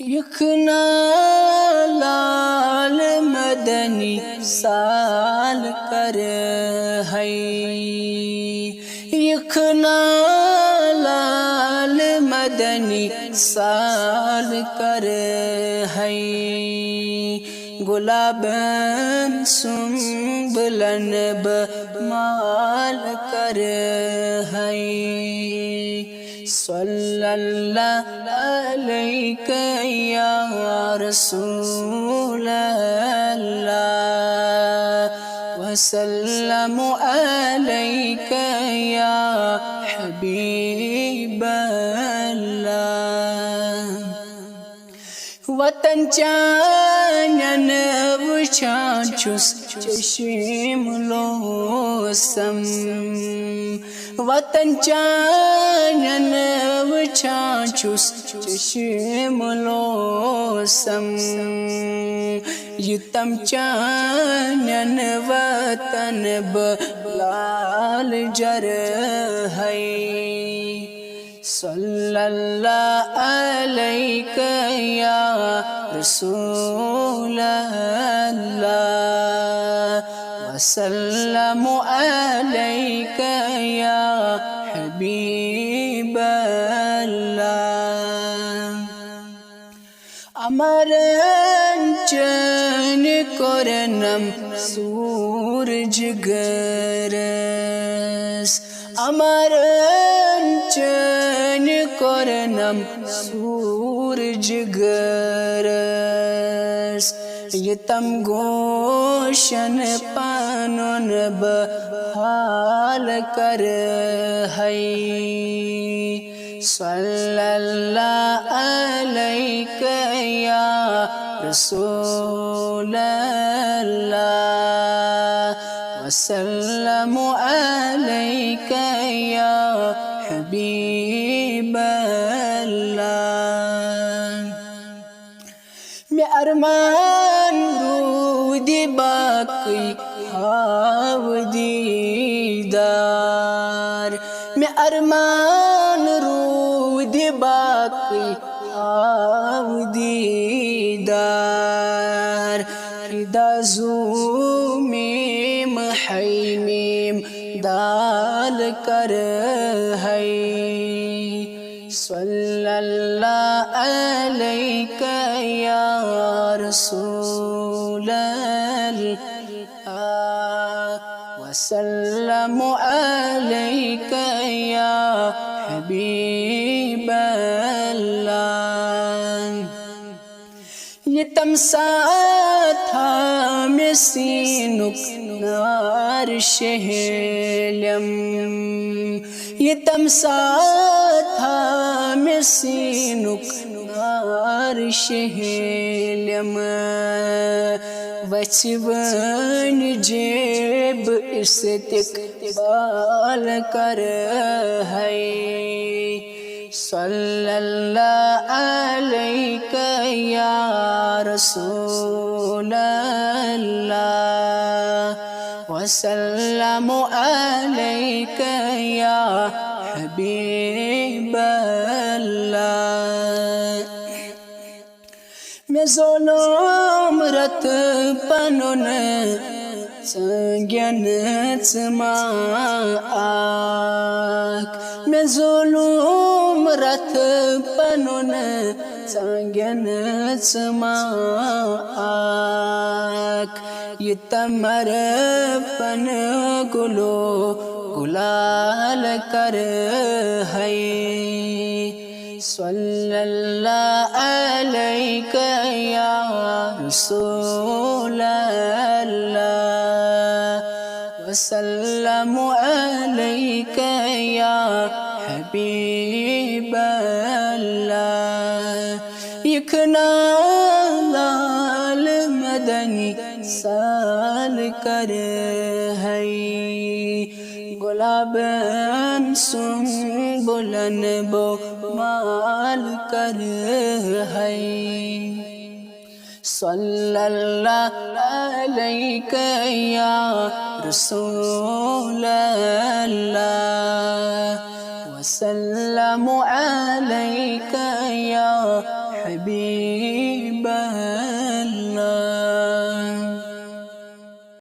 یخنا لال مدنی سال کر ہے، یخنا لال مدنی سال کر ہے، گلابن سنبلن بمال کر ہے، صلی اللہ علیک یا رسول اللہ، وسلم علیک یا حبیب اللہ، وطن چانن وچھان چھس چشم لوسم، وطن چانن وچھان چھس چشم لوسم، یتم چانن وطن بلال جر ہے، صلی اللہ علیک یا رسول اللہ، وسلم علیک یا حبیب اللہ، امرنچن کرنم سورج گرس، امرنچن کرنم سورج گرس، یتم گوشن پانون بحال کر ہے، صلی اللہ علیک یا رسول اللہ، وسلم علیک یا حبیب اللہ، میں ارمان رودی باقی ہاو دیدار، میں ارمان رودی باقی ہاو دیدار، ردا زومیم حیمیم دال کر ہے، صلی اللہ علیک یا رسول اللہ، وسلم علیک یا حبیب اللہ، یتم ساتھا میں سینک نار شہلم، یتم ساتھا میں سینک نار شہلم، وچھون جیب استقبال کر ہے، صلی اللہ علیک یا رسول اللہ، وسلم علیک یا حبیب اللہ، میں ظلم رت پنن سنگین چماک، میں ظلم رت پنن سنگین چماک، یتمر پن گلو گلال کر ہے، صلی اللہ علیک یا رسول اللہ، وسلم علیک یا حبیب اللہ، یخنا لال مدنی سال کر ہے، گلابن سنبلن بمال کر ہے، صلی اللہ علیک یا رسول اللہ، وسلم علیک یا حبیب حبیب